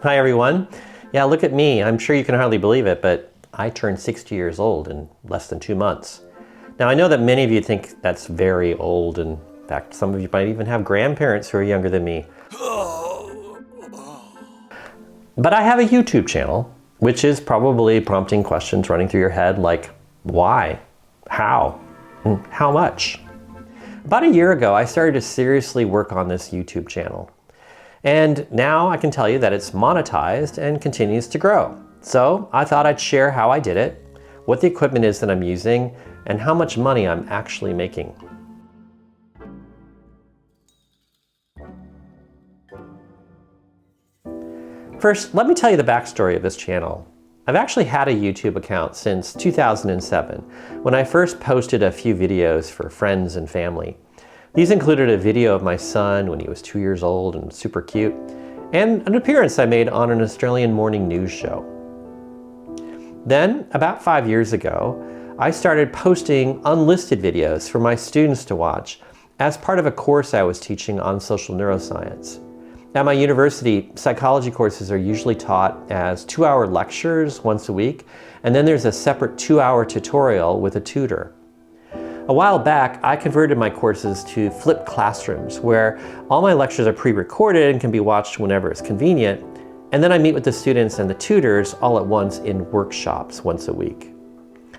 Hi everyone. Yeah, look at me. I'm sure you can hardly believe it, but I turned 60 years old in less than 2 months. Now I know that many of you think that's very old, and in fact some of you might even have grandparents who are younger than me. But I have a YouTube channel, which is probably prompting questions running through your head like, why? How? And how much? About a year ago, I started to seriously work on this YouTube channel. And now I can tell you that it's monetized and continues to grow. So I thought I'd share how I did it, what the equipment is that I'm using, and how much money I'm actually making. First, let me tell you the backstory of this channel. I've actually had a YouTube account since 2007, when I first posted a few videos for friends and family. These included a video of my son when he was 2 years old and super cute, and an appearance I made on an Australian morning news show. Then, about 5 years ago, I started posting unlisted videos for my students to watch as part of a course I was teaching on social neuroscience. At my university, psychology courses are usually taught as 2-hour lectures once a week, and then there's a separate 2-hour tutorial with a tutor. A while back, I converted my courses to flipped classrooms, where all my lectures are pre-recorded and can be watched whenever it's convenient, and then I meet with the students and the tutors all at once in workshops once a week.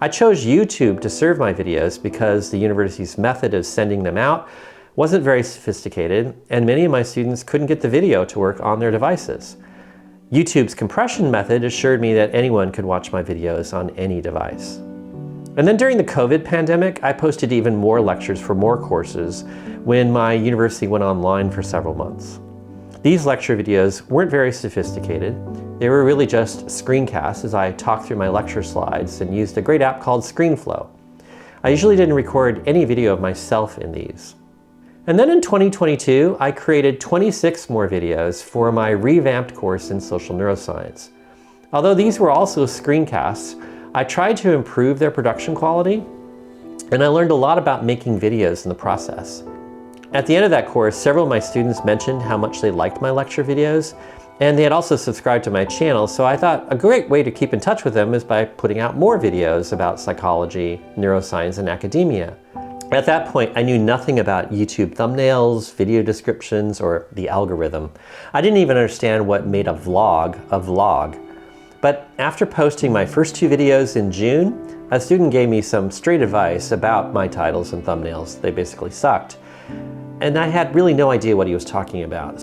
I chose YouTube to serve my videos because the university's method of sending them out wasn't very sophisticated, and many of my students couldn't get the video to work on their devices. YouTube's compression method assured me that anyone could watch my videos on any device. And then during the COVID pandemic, I posted even more lectures for more courses when my university went online for several months. These lecture videos weren't very sophisticated. They were really just screencasts as I talked through my lecture slides and used a great app called ScreenFlow. I usually didn't record any video of myself in these. And then in 2022, I created 26 more videos for my revamped course in social neuroscience. Although these were also screencasts, I tried to improve their production quality, and I learned a lot about making videos in the process. At the end of that course, several of my students mentioned how much they liked my lecture videos, and they had also subscribed to my channel, so I thought a great way to keep in touch with them is by putting out more videos about psychology, neuroscience, and academia. At that point, I knew nothing about YouTube thumbnails, video descriptions, or the algorithm. I didn't even understand what made a vlog a vlog. But after posting my first 2 videos in June, a student gave me some straight advice about my titles and thumbnails. They basically sucked. And I had really no idea what he was talking about.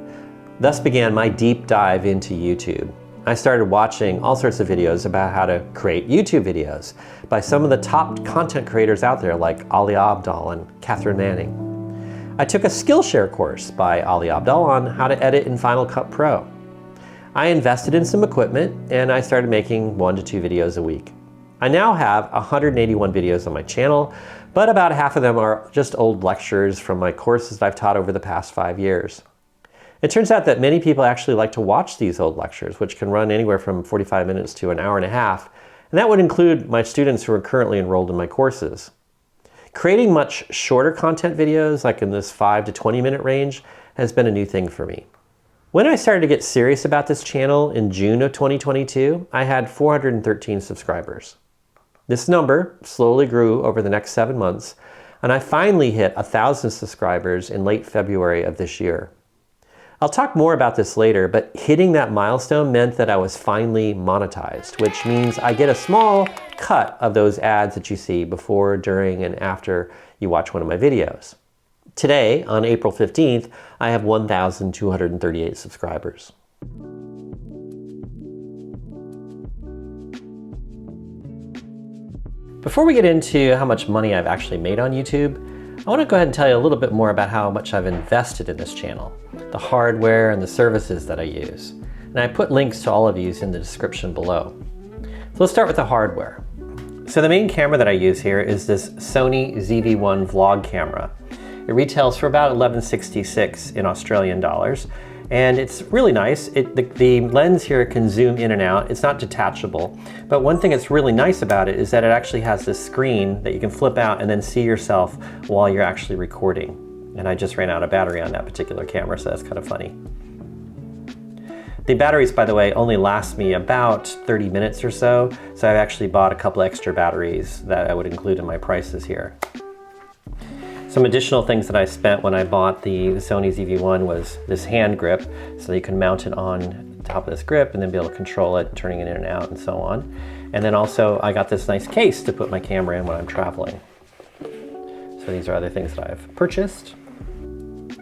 Thus began my deep dive into YouTube. I started watching all sorts of videos about how to create YouTube videos by some of the top content creators out there like Ali Abdaal and Catherine Manning. I took a Skillshare course by Ali Abdaal on how to edit in Final Cut Pro. I invested in some equipment and I started making 1 to 2 videos a week. I now have 181 videos on my channel, but about half of them are just old lectures from my courses that I've taught over the past 5 years. It turns out that many people actually like to watch these old lectures, which can run anywhere from 45 minutes to an hour and a half, and that would include my students who are currently enrolled in my courses. Creating much shorter content videos, like in this 5 to 20 minute range, has been a new thing for me. When I started to get serious about this channel in June of 2022, I had 413 subscribers. This number slowly grew over the next 7 months, and I finally hit 1,000 subscribers in late February of this year. I'll talk more about this later, but hitting that milestone meant that I was finally monetized, which means I get a small cut of those ads that you see before, during, and after you watch one of my videos. Today, on April 15th, I have 1,238 subscribers. Before we get into how much money I've actually made on YouTube, I want to go ahead and tell you a little bit more about how much I've invested in this channel, the hardware and the services that I use. And I put links to all of these in the description below. So let's start with the hardware. So the main camera that I use here is this Sony ZV-1 vlog camera. It retails for about $11.66 in Australian dollars, and it's really nice. The lens here can zoom in and out. It's not detachable, but one thing that's really nice about it is that it actually has this screen that you can flip out and then see yourself while you're actually recording. And I just ran out of battery on that particular camera, so that's kind of funny. The batteries, by the way, only last me about 30 minutes or so, so I've actually bought a couple extra batteries that I would include in my prices here. Some additional things that I spent when I bought the Sony ZV-1 was this hand grip, so you can mount it on top of this grip and then be able to control it, turning it in and out and so on. And then also I got this nice case to put my camera in when I'm traveling. So these are other things that I've purchased.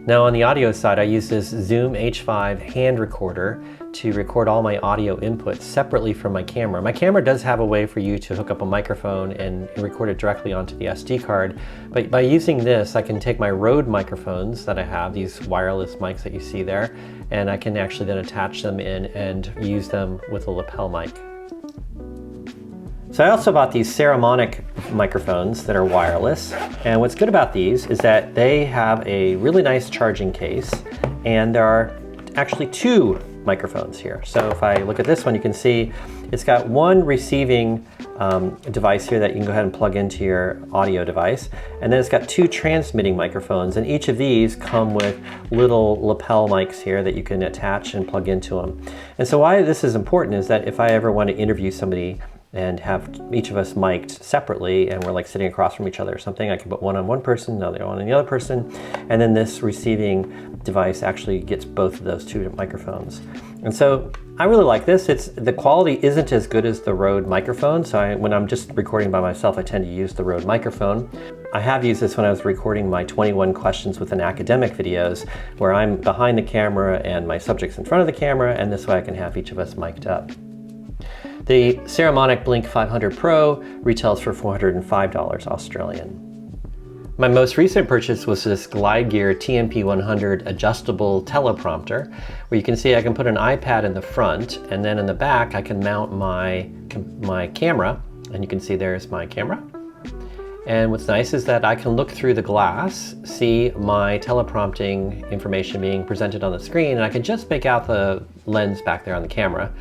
Now on the audio side, I use this Zoom H5 hand recorder to record all my audio inputs separately from my camera. My camera does have a way for you to hook up a microphone and record it directly onto the SD card, but by using this, I can take my Rode microphones that I have, these wireless mics that you see there, and I can actually then attach them in and use them with a lapel mic. So I also bought these Saramonic microphones that are wireless, and what's good about these is that they have a really nice charging case, and there are actually two microphones here. So if I look at this one, you can see it's got one receiving device here that you can go ahead and plug into your audio device, and then it's got two transmitting microphones, and each of these come with little lapel mics here that you can attach and plug into them. And so why this is important is that if I ever want to interview somebody and have each of us mic'd separately and we're like sitting across from each other or something, I can put one on one person, another one on the other person, and then this receiving device actually gets both of those two microphones. And so I really like this. The quality isn't as good as the Rode microphone, so when I'm just recording by myself, I tend to use the Rode microphone. I have used this when I was recording my 21 questions with an academic videos, where I'm behind the camera and my subject's in front of the camera, and this way I can have each of us mic'd up. The Saramonic Blink 500 Pro retails for $405 Australian. My most recent purchase was this Glide Gear TMP100 adjustable teleprompter, where you can see I can put an iPad in the front, and then in the back I can mount my camera, and you can see there's my camera. And what's nice is that I can look through the glass, see my teleprompting information being presented on the screen, and I can just make out the lens back there on the camera.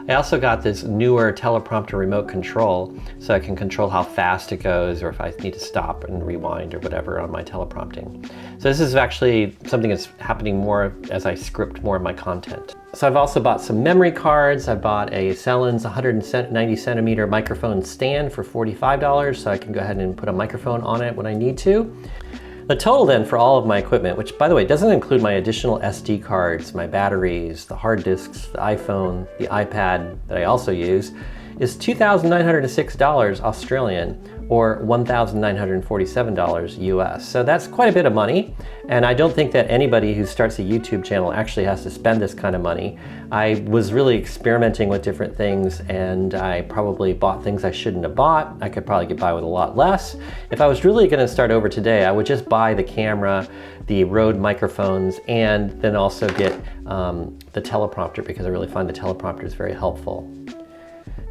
I also got this newer teleprompter remote control, so I can control how fast it goes, or if I need to stop and rewind or whatever on my teleprompting. So this is actually something that's happening more as I script more of my content. So I've also bought some memory cards. I bought a Cellens 190 centimeter microphone stand for $45, so I can go ahead and put a microphone on it when I need to. The total then for all of my equipment, which by the way doesn't include my additional SD cards, my batteries, the hard disks, the iPhone, the iPad that I also use, is $2,906 Australian, or $1,947 US. So that's quite a bit of money, and I don't think that anybody who starts a YouTube channel actually has to spend this kind of money. I was really experimenting with different things, and I probably bought things I shouldn't have bought. I could probably get by with a lot less. If I was really gonna start over today, I would just buy the camera, the Rode microphones, and then also get the teleprompter, because I really find the teleprompter is very helpful.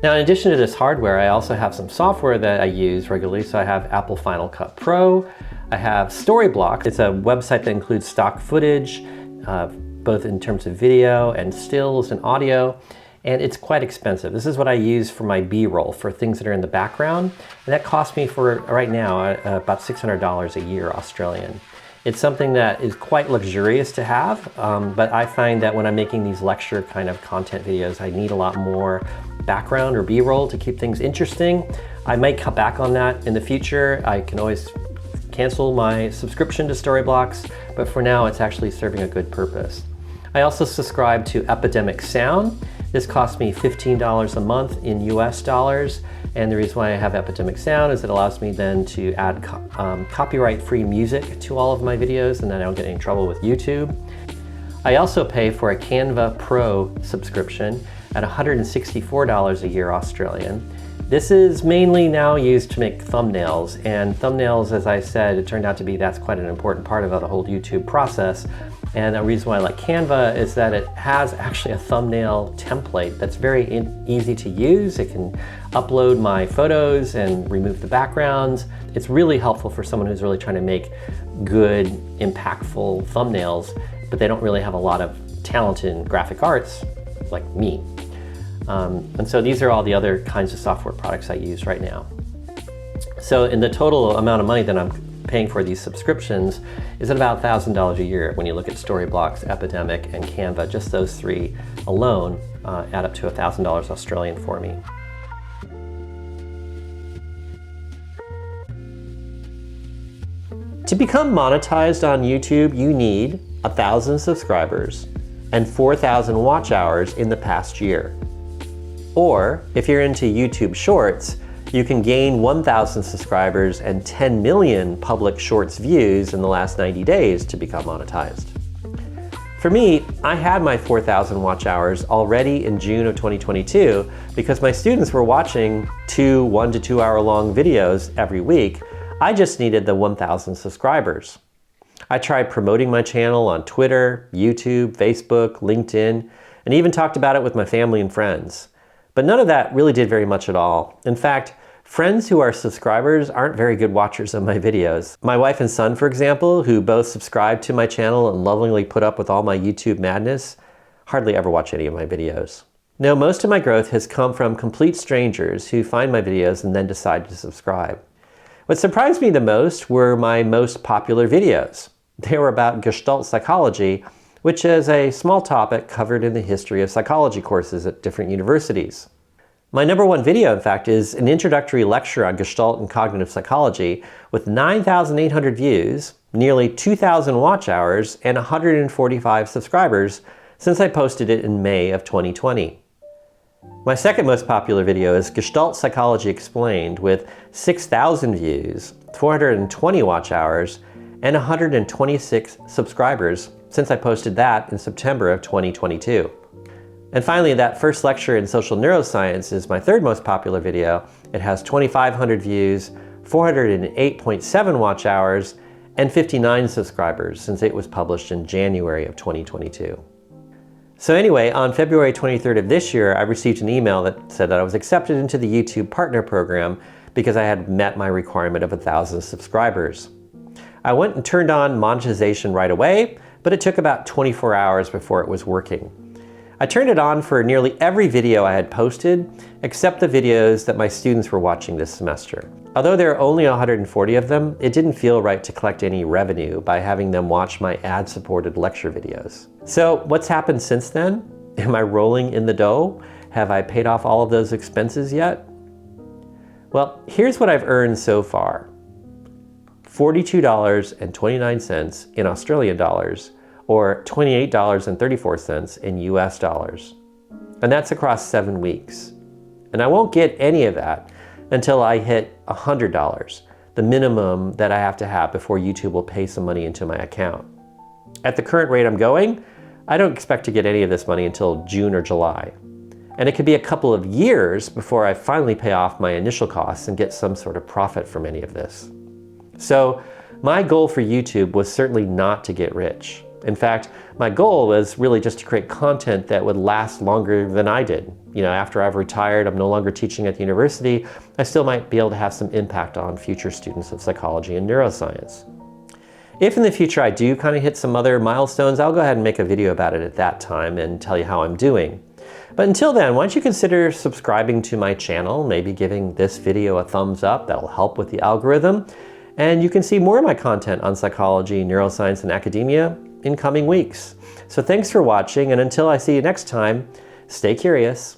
Now, in addition to this hardware, I also have some software that I use regularly. So I have Apple Final Cut Pro, I have Storyblok. It's a website that includes stock footage, both in terms of video and stills and audio, and it's quite expensive. This is what I use for my B-roll, for things that are in the background, and that costs me for, right now, about $600 a year Australian. It's something that is quite luxurious to have, but I find that when I'm making these lecture kind of content videos, I need a lot more background or B-roll to keep things interesting. I might cut back on that in the future. I can always cancel my subscription to Storyblok, but for now it's actually serving a good purpose. I also subscribe to Epidemic Sound. This costs me $15 a month in US dollars, and the reason why I have Epidemic Sound is it allows me then to add copyright-free music to all of my videos, and then I don't get in trouble with YouTube. I also pay for a Canva Pro subscription at $164 a year Australian. This is mainly now used to make thumbnails, and thumbnails, as I said, it turned out to be that's quite an important part of the whole YouTube process. And the reason why I like Canva is that it has actually a thumbnail template that's very easy to use. It can upload my photos and remove the backgrounds. It's really helpful for someone who's really trying to make good, impactful thumbnails, but they don't really have a lot of talent in graphic arts like me. And so these are all the other kinds of software products I use right now. So in the total amount of money that I'm paying for these subscriptions is at about $1,000 a year. When you look at Storyblocks, Epidemic, and Canva, just those three alone add up to $1,000 Australian for me. To become monetized on YouTube, you need 1,000 subscribers and 4,000 watch hours in the past year. Or, if you're into YouTube Shorts, you can gain 1,000 subscribers and 10 million public Shorts views in the last 90 days to become monetized. For me, I had my 4,000 watch hours already in June of 2022 because my students were watching 1 to 2 hour long videos every week. I just needed the 1,000 subscribers. I tried promoting my channel on Twitter, YouTube, Facebook, LinkedIn, and even talked about it with my family and friends. But none of that really did very much at all. In fact, friends who are subscribers aren't very good watchers of my videos. My wife and son, for example, who both subscribe to my channel and lovingly put up with all my YouTube madness, hardly ever watch any of my videos. No, most of my growth has come from complete strangers who find my videos and then decide to subscribe. What surprised me the most were my most popular videos. They were about Gestalt psychology, which is a small topic covered in the history of psychology courses at different universities. My #1 video, in fact, is an introductory lecture on Gestalt and cognitive psychology with 9,800 views, nearly 2,000 watch hours, and 145 subscribers since I posted it in May of 2020. My second most popular video is Gestalt Psychology Explained with 6,000 views, 420 watch hours, and 126 subscribers since I posted that in September of 2022. And finally, that first lecture in social neuroscience is my third most popular video. It has 2,500 views, 408.7 watch hours, and 59 subscribers since it was published in January of 2022. So anyway, on February 23rd of this year, I received an email that said that I was accepted into the YouTube Partner Program because I had met my requirement of 1,000 subscribers. I went and turned on monetization right away, but it took about 24 hours before it was working. I turned it on for nearly every video I had posted, except the videos that my students were watching this semester. Although there are only 140 of them, it didn't feel right to collect any revenue by having them watch my ad-supported lecture videos. So what's happened since then? Am I rolling in the dough? Have I paid off all of those expenses yet? Well, here's what I've earned so far. $42.29 in Australian dollars, or $28.34 in US dollars. And that's across 7 weeks. And I won't get any of that until I hit $100, the minimum that I have to have before YouTube will pay some money into my account. At the current rate I'm going, I don't expect to get any of this money until June or July. And it could be a couple of years before I finally pay off my initial costs and get some sort of profit from any of this. So my goal for YouTube was certainly not to get rich. In fact, my goal was really just to create content that would last longer than I did. You know, after I've retired, I'm no longer teaching at the university, I still might be able to have some impact on future students of psychology and neuroscience. If in the future I do kind of hit some other milestones, I'll go ahead and make a video about it at that time and tell you how I'm doing. But until then, why don't you consider subscribing to my channel, maybe giving this video a thumbs up, that'll help with the algorithm. And you can see more of my content on psychology, neuroscience, and academia in coming weeks. So thanks for watching, and until I see you next time, stay curious.